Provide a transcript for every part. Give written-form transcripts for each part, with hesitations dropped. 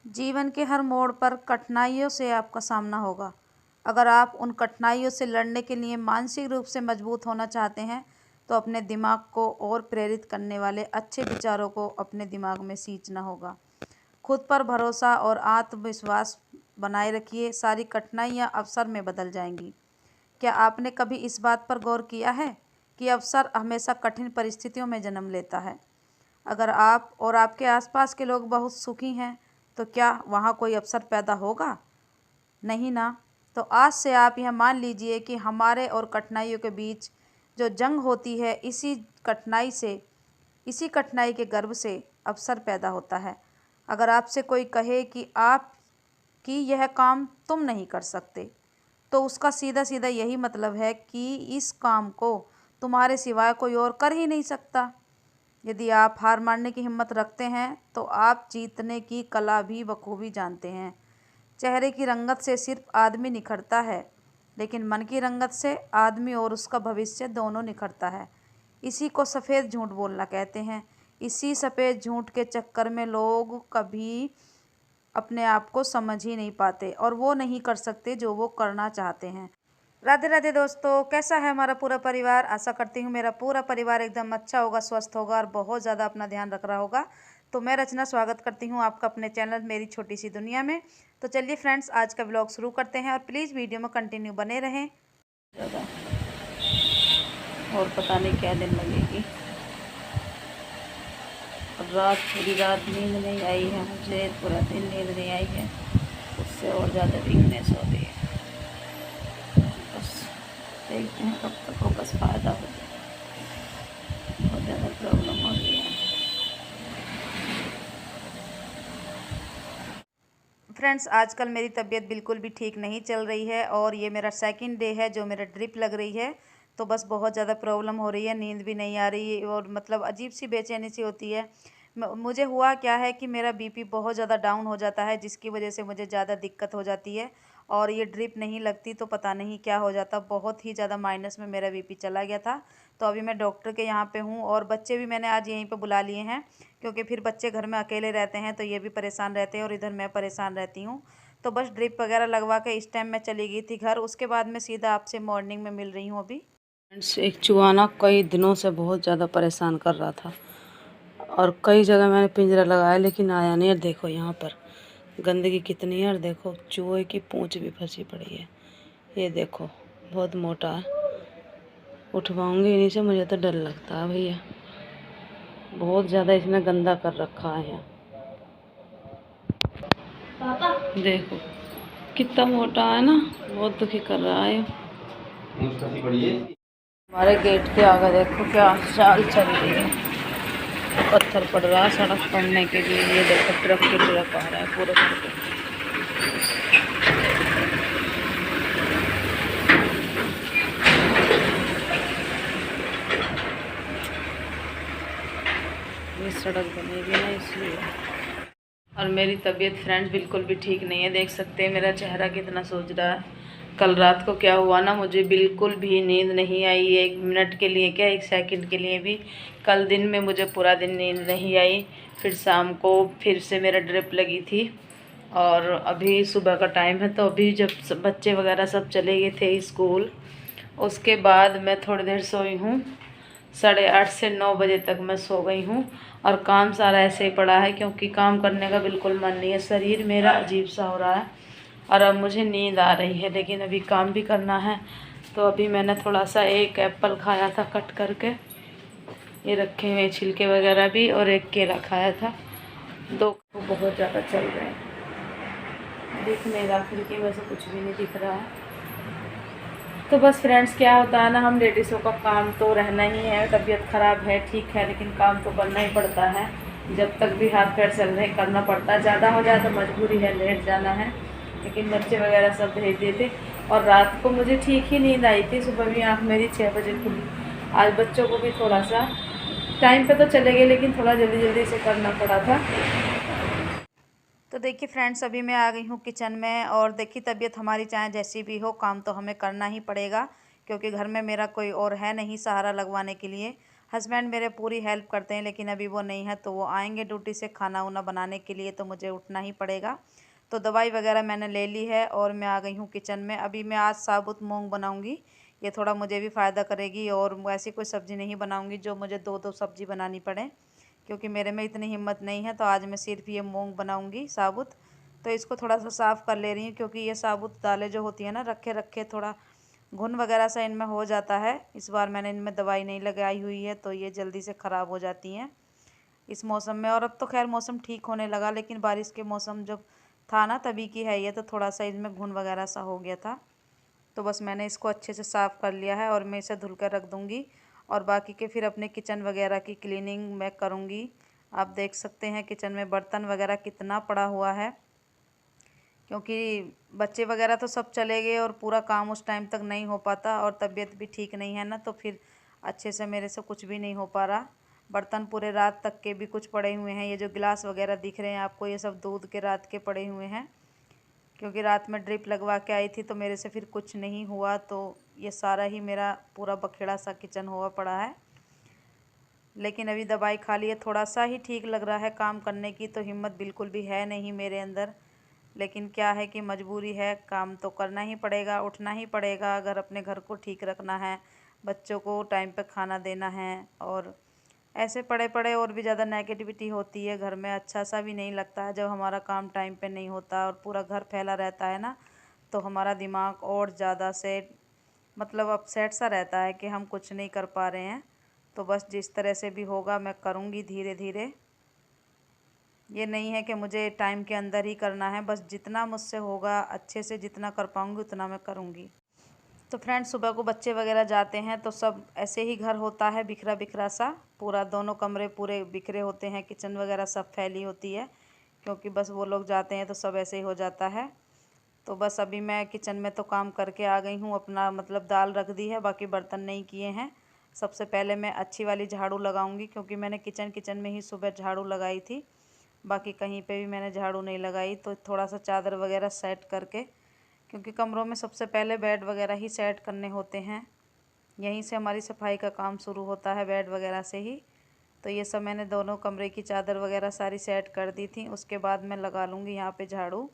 जीवन के हर मोड़ पर कठिनाइयों से आपका सामना होगा। अगर आप उन कठिनाइयों से लड़ने के लिए मानसिक रूप से मजबूत होना चाहते हैं तो अपने दिमाग को और प्रेरित करने वाले अच्छे विचारों को अपने दिमाग में सींचना होगा। खुद पर भरोसा और आत्मविश्वास बनाए रखिए, सारी कठिनाइयाँ अवसर में बदल जाएंगी। क्या आपने कभी इस बात पर गौर किया है कि अवसर हमेशा कठिन परिस्थितियों में जन्म लेता है? अगर आप और आपके आसपास के लोग बहुत सुखी हैं तो क्या वहाँ कोई अवसर पैदा होगा? नहीं ना। तो आज से आप यह मान लीजिए कि हमारे और कठिनाइयों के बीच जो जंग होती है, इसी कठिनाई के गर्भ से अवसर पैदा होता है। अगर आपसे कोई कहे कि यह काम तुम नहीं कर सकते, तो उसका सीधा सीधा यही मतलब है कि इस काम को तुम्हारे सिवाय कोई और कर ही नहीं सकता। यदि आप हार मानने की हिम्मत रखते हैं तो आप जीतने की कला भी बखूबी जानते हैं। चेहरे की रंगत से सिर्फ आदमी निखरता है, लेकिन मन की रंगत से आदमी और उसका भविष्य दोनों निखरता है। इसी को सफ़ेद झूठ बोलना कहते हैं। इसी सफ़ेद झूठ के चक्कर में लोग कभी अपने आप को समझ ही नहीं पाते और वो नहीं कर सकते जो वो करना चाहते हैं। राधे राधे दोस्तों, कैसा है हमारा पूरा परिवार? आशा करती हूँ मेरा पूरा परिवार एकदम अच्छा होगा, स्वस्थ होगा और बहुत ज़्यादा अपना ध्यान रख रहा होगा। तो मैं रचना स्वागत करती हूँ आपका अपने चैनल मेरी छोटी सी दुनिया में। तो चलिए फ्रेंड्स, आज का ब्लॉग शुरू करते हैं और प्लीज़ वीडियो में कंटिन्यू बने रहें। ज़्यादा और पता नहीं क्या दिन लगेगी। पूरी रात नींद नहीं आई है मुझे, पूरा दिन नींद नहीं आई है, उससे और ज़्यादा वीकनेस हो रही है। देखते हैं कब तक को बस फ़ायदा हो जाए, बहुत ज़्यादा प्रॉब्लम हो रही है। फ्रेंड्स, आजकल मेरी तबीयत बिल्कुल भी ठीक नहीं चल रही है और ये मेरा सेकंड डे है जो मेरा ड्रिप लग रही है। तो बस बहुत ज़्यादा प्रॉब्लम हो रही है, नींद भी नहीं आ रही और मतलब अजीब सी बेचैनी सी होती है। मुझे हुआ क्या है कि मेरा बीपी बहुत ज़्यादा डाउन हो जाता है, जिसकी वजह से मुझे ज़्यादा दिक्कत हो जाती है और ये ड्रिप नहीं लगती तो पता नहीं क्या हो जाता। बहुत ही ज़्यादा माइनस में मेरा बीपी चला गया था। तो अभी मैं डॉक्टर के यहाँ पे हूँ और बच्चे भी मैंने आज यहीं पे बुला लिए हैं, क्योंकि फिर बच्चे घर में अकेले रहते हैं तो ये भी परेशान रहते हैं और इधर मैं परेशान रहती हूँ। तो बस ड्रिप वगैरह लगवा के इस टाइम मैं चली गई थी घर। उसके बाद मैं सीधा आपसे मॉर्निंग में मिल रही हूँ अभी। एक चूहा कई दिनों से बहुत ज़्यादा परेशान कर रहा था और कई जगह मैंने पिंजरा लगाया लेकिन आया नहीं। और देखो यहाँ पर गंदगी कितनी है और देखो चूहे की पूंछ भी फंसी पड़ी है। ये देखो बहुत मोटा है, उठवाऊंगी इन्हीं से, मुझे तो डर लगता है भैया, बहुत ज़्यादा इसने गंदा कर रखा है यहाँ। देखो कितना मोटा है ना, बहुत दुखी कर रहा है। हमारे गेट के आगे देखो क्या चाल चल रही है, पत्थर पड़ रहा है सड़क पड़ने के लिए। ये देखो ट्रक की ट्रक आ रहा है पूरे करके। ये सड़क बनेगी ना इसलिए। और मेरी तबीयत फ्रेंड्स बिल्कुल भी ठीक नहीं है, देख सकते हैं मेरा चेहरा कितना सूज रहा है। कल रात को क्या हुआ ना, मुझे बिल्कुल भी नींद नहीं आई, 1 मिनट के लिए क्या 1 सेकंड के लिए भी। कल दिन में मुझे पूरा दिन नींद नहीं आई। फिर शाम को फिर से मेरा ड्रिप लगी थी और अभी सुबह का टाइम है। तो अभी जब बच्चे वगैरह सब चले गए थे स्कूल, उसके बाद मैं थोड़ी देर सोई हूँ। 8:30 से 9 बजे तक मैं सो गई हूँ और काम सारा ऐसे ही पड़ा है, क्योंकि काम करने का बिल्कुल मन नहीं है। शरीर मेरा अजीब सा हो रहा है और अब मुझे नींद आ रही है, लेकिन अभी काम भी करना है। तो अभी मैंने थोड़ा सा एक एप्पल खाया था कट करके, ये रखे हुए छिलके वगैरह भी, और एक केला खाया था। 2 बहुत ज़्यादा चल रहे हैं, दिख नहीं रहा, खिड़की में से कुछ भी नहीं दिख रहा है। तो बस फ्रेंड्स, क्या होता है ना, हम लेडीज़ों का काम तो रहना ही है। तबीयत ख़राब है ठीक है, लेकिन काम तो करना ही पड़ता है। जब तक भी हाथ पैर चल रहे करना पड़ता है। ज़्यादा हो जाए तो मजबूरी है, लेट जाना है, लेकिन बच्चे वगैरह सब भेज देते। और रात को मुझे ठीक ही नींद आई थी, सुबह भी आँख मेरी 6 बजे खुली। आज बच्चों को भी थोड़ा सा टाइम पे तो चले गए, लेकिन थोड़ा जल्दी जल्दी से करना पड़ा था। तो देखिए फ्रेंड्स, अभी मैं आ गई हूँ किचन में और देखिए तबीयत हमारी चाहे जैसी भी हो, काम तो हमें करना ही पड़ेगा, क्योंकि घर में मेरा कोई और है नहीं सहारा लगवाने के लिए। हस्बैंड मेरे पूरी हेल्प करते हैं, लेकिन अभी वो नहीं है, तो वो आएंगे ड्यूटी से खाना वाना बनाने के लिए, तो मुझे उठना ही पड़ेगा। तो दवाई वगैरह मैंने ले ली है और मैं आ गई हूँ किचन में। अभी मैं आज साबुत मूंग बनाऊँगी, ये थोड़ा मुझे भी फ़ायदा करेगी। और ऐसी कोई सब्ज़ी नहीं बनाऊँगी जो मुझे दो दो सब्ज़ी बनानी पड़े, क्योंकि मेरे में इतनी हिम्मत नहीं है। तो आज मैं सिर्फ ये मूंग बनाऊँगी साबुत। तो इसको थोड़ा सा साफ़ कर ले रही हूँ, क्योंकि ये साबुत दालें जो होती है ना, रखे रखे थोड़ा घुन वगैरह सा इनमें हो जाता है। इस बार मैंने इनमें दवाई नहीं लगाई हुई है, तो ये जल्दी से ख़राब हो जाती हैं इस मौसम में। और अब तो खैर मौसम ठीक होने लगा, लेकिन बारिश के मौसम जब था ना तभी की है ये, तो थोड़ा सा इसमें घुन वगैरह सा हो गया था। तो बस मैंने इसको अच्छे से साफ़ कर लिया है और मैं इसे धुल कर रख दूँगी। और बाकी के फिर अपने किचन वगैरह की क्लीनिंग मैं करूँगी। आप देख सकते हैं किचन में बर्तन वगैरह कितना पड़ा हुआ है, क्योंकि बच्चे वगैरह तो सब चले गए और पूरा काम उस टाइम तक नहीं हो पाता, और तबीयत भी ठीक नहीं है ना, तो फिर अच्छे से मेरे से कुछ भी नहीं हो पा रहा। बर्तन पूरे रात तक के भी कुछ पड़े हुए हैं। ये जो गिलास वगैरह दिख रहे हैं आपको, ये सब दूध के रात के पड़े हुए हैं, क्योंकि रात में ड्रिप लगवा के आई थी, तो मेरे से फिर कुछ नहीं हुआ। तो ये सारा ही मेरा पूरा बखेड़ा सा किचन हुआ पड़ा है। लेकिन अभी दवाई खा ली है, थोड़ा सा ही ठीक लग रहा है। काम करने की तो हिम्मत बिल्कुल भी है नहीं मेरे अंदर, लेकिन क्या है कि मजबूरी है, काम तो करना ही पड़ेगा, उठना ही पड़ेगा अगर अपने घर को ठीक रखना है, बच्चों को टाइम पे खाना देना है। और ऐसे पड़े पड़े और भी ज़्यादा नेगेटिविटी होती है घर में, अच्छा सा भी नहीं लगता है जब हमारा काम टाइम पे नहीं होता और पूरा घर फैला रहता है ना, तो हमारा दिमाग और ज़्यादा से मतलब अपसेट सा रहता है कि हम कुछ नहीं कर पा रहे हैं। तो बस जिस तरह से भी होगा मैं करूँगी धीरे धीरे। ये नहीं है कि मुझे टाइम के अंदर ही करना है, बस जितना मुझसे होगा अच्छे से जितना कर पाऊँगी उतना मैं करूँगी। तो फ्रेंड्स, सुबह को बच्चे वगैरह जाते हैं तो सब ऐसे ही घर होता है बिखरा बिखरा सा, पूरा दोनों कमरे पूरे बिखरे होते हैं, किचन वगैरह सब फैली होती है, क्योंकि बस वो लोग जाते हैं तो सब ऐसे ही हो जाता है। तो बस अभी मैं किचन में तो काम करके आ गई हूँ, अपना मतलब दाल रख दी है, बाकी बर्तन नहीं किए हैं। सबसे पहले मैं अच्छी वाली झाड़ू लगाऊंगी, क्योंकि मैंने किचन में ही सुबह झाड़ू लगाई थी, बाकी कहीं पे भी मैंने झाड़ू नहीं लगाई। तो थोड़ा सा चादर वगैरह सेट करके, क्योंकि कमरों में सबसे पहले बेड वगैरह ही सेट करने होते हैं, यहीं से हमारी सफाई का काम शुरू होता है, बेड वगैरह से ही। तो ये सब मैंने दोनों कमरे की चादर वगैरह सारी सेट कर दी थी, उसके बाद मैं लगा लूँगी यहाँ पे झाड़ू।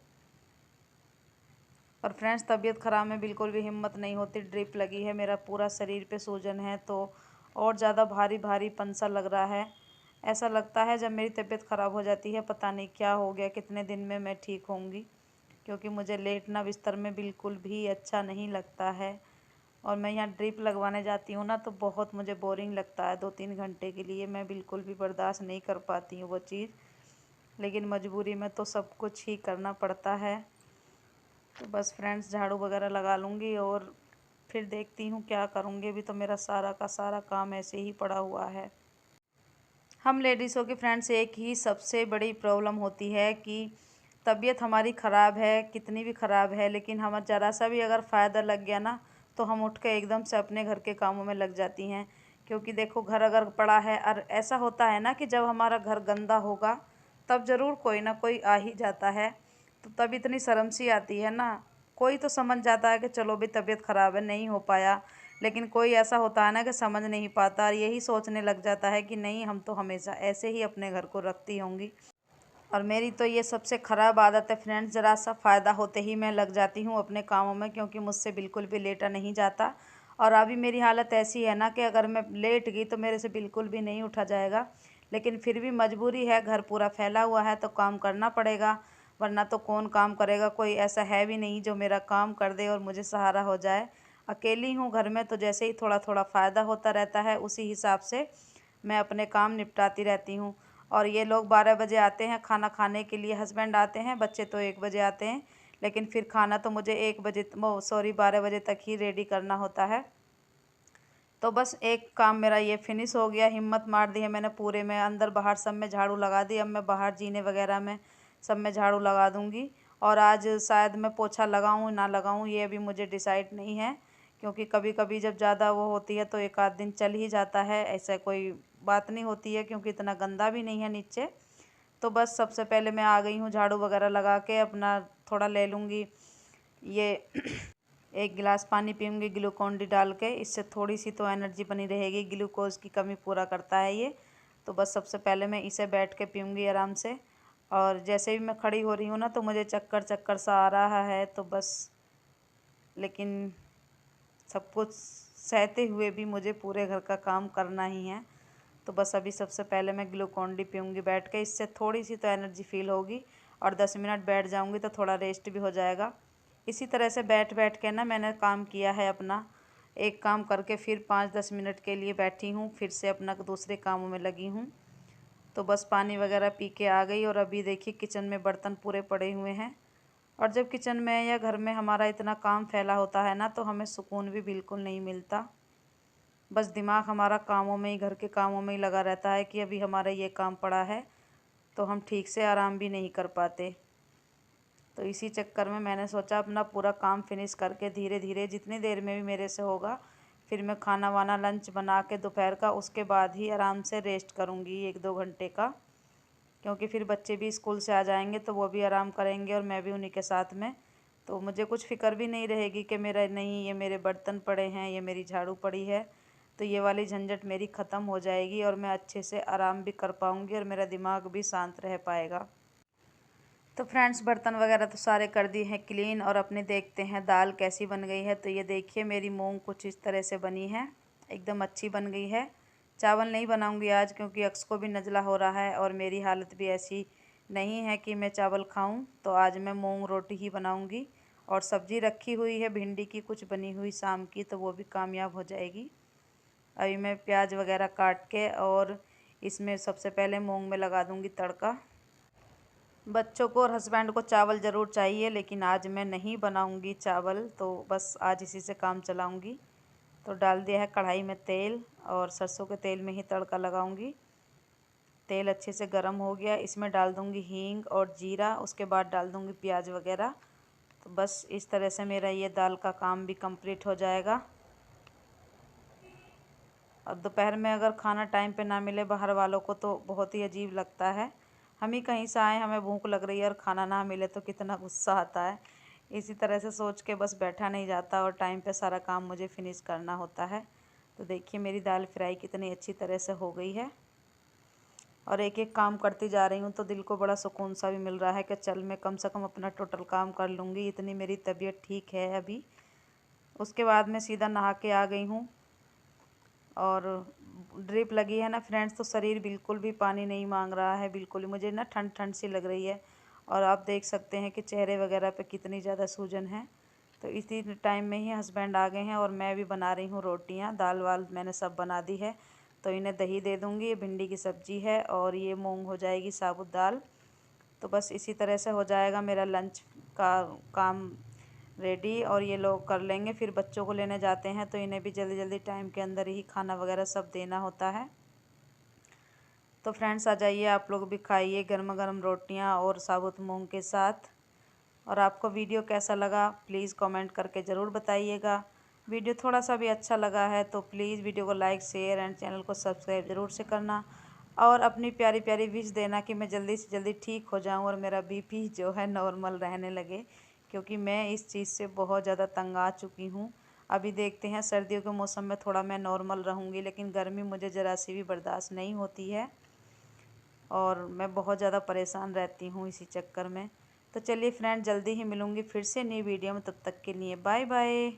और फ्रेंड्स, तबीयत ख़राब में बिल्कुल भी हिम्मत नहीं होती, ड्रिप लगी है, मेरा पूरा शरीर पे सूजन है, तो और ज़्यादा भारी भारी पंसा लग रहा है। ऐसा लगता है जब मेरी तबीयत ख़राब हो जाती है पता नहीं क्या हो गया, कितने दिन में मैं ठीक होंगी, क्योंकि मुझे लेटना बिस्तर में बिल्कुल भी अच्छा नहीं लगता है। और मैं यहाँ ड्रिप लगवाने जाती हूँ ना, तो बहुत मुझे बोरिंग लगता है, 2-3 घंटे के लिए मैं बिल्कुल भी बर्दाश्त नहीं कर पाती हूँ वो चीज़, लेकिन मजबूरी में तो सब कुछ ही करना पड़ता है। तो बस फ्रेंड्स, झाड़ू वगैरह लगा लूँगी और फिर देखती हूँ क्या करूँगी। अभी तो मेरा सारा का सारा काम ऐसे ही पड़ा हुआ है। हम लेडीज़ों की फ्रेंड्स एक ही सबसे बड़ी प्रॉब्लम होती है कि तबीयत हमारी ख़राब है, कितनी भी ख़राब है, लेकिन हम ज़रा सा भी अगर फ़ायदा लग गया ना, तो हम उठ के एकदम से अपने घर के कामों में लग जाती हैं। क्योंकि देखो, घर अगर पड़ा है, और ऐसा होता है ना कि जब हमारा घर गंदा होगा तब ज़रूर कोई ना कोई आ ही जाता है, तो तब इतनी शर्म सी आती है ना। कोई तो समझ जाता है कि चलो भाई तबीयत ख़राब है, नहीं हो पाया, लेकिन कोई ऐसा होता है ना कि समझ नहीं पाता और यही सोचने लग जाता है कि नहीं, हम तो हमेशा ऐसे ही अपने घर को रखती होंगी। और मेरी तो ये सबसे ख़राब आदत है फ्रेंड्स, ज़रा सा फ़ायदा होते ही मैं लग जाती हूँ अपने कामों में, क्योंकि मुझसे बिल्कुल भी लेटा नहीं जाता। और अभी मेरी हालत ऐसी है ना कि अगर मैं लेट गई तो मेरे से बिल्कुल भी नहीं उठा जाएगा, लेकिन फिर भी मजबूरी है, घर पूरा फैला हुआ है तो काम करना पड़ेगा, वरना तो कौन काम करेगा, कोई ऐसा है भी नहीं जो मेरा काम कर दे और मुझे सहारा हो जाए। अकेली हूँ घर में, तो जैसे ही थोड़ा थोड़ा फ़ायदा होता रहता है उसी हिसाब से मैं अपने काम निपटाती रहती हूँ। और ये लोग 12 बजे आते हैं खाना खाने के लिए, हस्बैंड आते हैं, बच्चे तो 1 बजे आते हैं, लेकिन फिर खाना तो मुझे 1 बजे 12 बजे तक ही रेडी करना होता है। तो बस एक काम मेरा ये फिनिश हो गया, हिम्मत मार दी है मैंने पूरे में, अंदर बाहर सब में झाड़ू लगा दी। अब मैं बाहर जीने वगैरह में सब में झाड़ू लगा दूँगी। और आज शायद मैं पोछा लगाऊँ ना लगाऊँ, ये अभी मुझे डिसाइड नहीं है, क्योंकि कभी कभी जब ज़्यादा वो होती है तो एक आध दिन चल ही जाता है, ऐसा कोई बात नहीं होती है, क्योंकि इतना गंदा भी नहीं है नीचे। तो बस सबसे पहले मैं आ गई हूँ झाड़ू वगैरह लगा के, अपना थोड़ा ले लूँगी ये 1 गिलास पानी पीऊँगी ग्लूकोन डी डाल के, इससे थोड़ी सी तो एनर्जी बनी रहेगी। ग्लूकोज की कमी पूरा करता है ये। तो बस सबसे पहले मैं इसे बैठ के पीऊँगी आराम से। और जैसे भी मैं खड़ी हो रही हूँ ना तो मुझे चक्कर चक्कर सा आ रहा है, तो बस लेकिन सब कुछ सहते हुए भी मुझे पूरे घर का काम करना ही है। तो बस अभी सबसे पहले मैं ग्लूकोन डी पीऊँगी बैठ के, इससे थोड़ी सी तो एनर्जी फील होगी। और 10 मिनट बैठ जाऊँगी तो थोड़ा रेस्ट भी हो जाएगा। इसी तरह से बैठ बैठ के ना मैंने काम किया है अपना। एक काम करके फिर 5-10 मिनट के लिए बैठी हूँ, फिर से अपना दूसरे कामों में लगी हूँ। तो बस पानी वगैरह पी के आ गई। और अभी देखिए किचन में बर्तन पूरे पड़े हुए हैं। और जब किचन में या घर में हमारा इतना काम फैला होता है ना, तो हमें सुकून भी बिल्कुल नहीं मिलता। बस दिमाग हमारा कामों में ही, घर के कामों में ही लगा रहता है कि अभी हमारा ये काम पड़ा है, तो हम ठीक से आराम भी नहीं कर पाते। तो इसी चक्कर में मैंने सोचा अपना पूरा काम फिनिश करके धीरे धीरे, जितनी देर में भी मेरे से होगा, फिर मैं खाना वाना लंच बना के दोपहर का, उसके बाद ही आराम से रेस्ट करूँगी 1-2 घंटे का। क्योंकि फिर बच्चे भी स्कूल से आ जाएंगे तो वो भी आराम करेंगे और मैं भी उन्हीं के साथ में। तो मुझे कुछ फ़िक्र भी नहीं रहेगी कि मेरा नहीं, ये मेरे बर्तन पड़े हैं, ये मेरी झाड़ू पड़ी है। तो ये वाली झंझट मेरी ख़त्म हो जाएगी और मैं अच्छे से आराम भी कर पाऊँगी और मेरा दिमाग भी शांत रह पाएगा। तो फ्रेंड्स, बर्तन वगैरह तो सारे कर दिए हैं क्लीन। और अपने देखते हैं दाल कैसी बन गई है। तो ये देखिए मेरी मूंग कुछ इस तरह से बनी है, एकदम अच्छी बन गई है। चावल नहीं बनाऊंगी आज, क्योंकि अक्स को भी नज़ला हो रहा है और मेरी हालत भी ऐसी नहीं है कि मैं चावल खाऊं। तो आज मैं मूंग रोटी ही बनाऊंगी। और सब्ज़ी रखी हुई है भिंडी की कुछ बनी हुई शाम की, तो वो भी कामयाब हो जाएगी। अभी मैं प्याज वगैरह काट के और इसमें सबसे पहले मूंग में लगा दूंगी तड़का। बच्चों को और हस्बैंड को चावल ज़रूर चाहिए, लेकिन आज मैं नहीं बनाऊंगी चावल, तो बस आज इसी से काम चलाऊंगी। तो डाल दिया है कढ़ाई में तेल और सरसों के तेल में ही तड़का लगाऊंगी। तेल अच्छे से गर्म हो गया, इसमें डाल दूंगी हींग और जीरा, उसके बाद डाल दूंगी प्याज वगैरह। तो बस इस तरह से मेरा ये दाल का काम भी कंप्लीट हो जाएगा। और दोपहर में अगर खाना टाइम पे ना मिले बाहर वालों को तो बहुत ही अजीब लगता है। हम ही कहीं से आए, हमें भूख लग रही है और खाना ना मिले तो कितना गुस्सा आता है। इसी तरह से सोच के बस बैठा नहीं जाता और टाइम पे सारा काम मुझे फिनिश करना होता है। तो देखिए मेरी दाल फ्राई कितनी अच्छी तरह से हो गई है। और एक एक काम करती जा रही हूँ तो दिल को बड़ा सुकून सा भी मिल रहा है कि चल मैं कम से कम अपना टोटल काम कर लूँगी, इतनी मेरी तबीयत ठीक है अभी। उसके बाद मैं सीधा नहा के आ गई हूँ। और ड्रिप लगी है ना फ्रेंड्स, तो शरीर बिल्कुल भी पानी नहीं मांग रहा है, बिल्कुल ही मुझे ना ठंड ठंड सी लग रही है। और आप देख सकते हैं कि चेहरे वगैरह पे कितनी ज़्यादा सूजन है। तो इसी टाइम में ही हस्बैंड आ गए हैं और मैं भी बना रही हूँ रोटियाँ। दाल वाल मैंने सब बना दी है, तो इन्हें दही दे दूँगी। ये भिंडी की सब्ज़ी है और ये मूंग हो जाएगी साबुत दाल। तो बस इसी तरह से हो जाएगा मेरा लंच का काम रेडी। और ये लोग कर लेंगे, फिर बच्चों को लेने जाते हैं तो इन्हें भी जल्दी जल्दी टाइम के अंदर ही खाना वगैरह सब देना होता है। तो फ्रेंड्स आ जाइए, आप लोग भी खाइए गर्मा गर्म रोटियां और साबुत मूंग के साथ। और आपको वीडियो कैसा लगा प्लीज़ कमेंट करके ज़रूर बताइएगा। वीडियो थोड़ा सा भी अच्छा लगा है तो प्लीज़ वीडियो को लाइक शेयर एंड चैनल को सब्सक्राइब ज़रूर से करना। और अपनी प्यारी प्यारी विश देना कि मैं जल्दी से जल्दी ठीक हो जाऊं और मेरा बीपी जो है नॉर्मल रहने लगे, क्योंकि मैं इस चीज़ से बहुत ज़्यादा तंग आ चुकी हूँ। अभी देखते हैं, सर्दियों के मौसम में थोड़ा मैं नॉर्मल रहूँगी, लेकिन गर्मी मुझे ज़रा सी भी बर्दाश्त नहीं होती है और मैं बहुत ज़्यादा परेशान रहती हूँ इसी चक्कर में। तो चलिए फ्रेंड, जल्दी ही मिलूँगी फिर से नई वीडियो में, तब तक के लिए बाय बाय।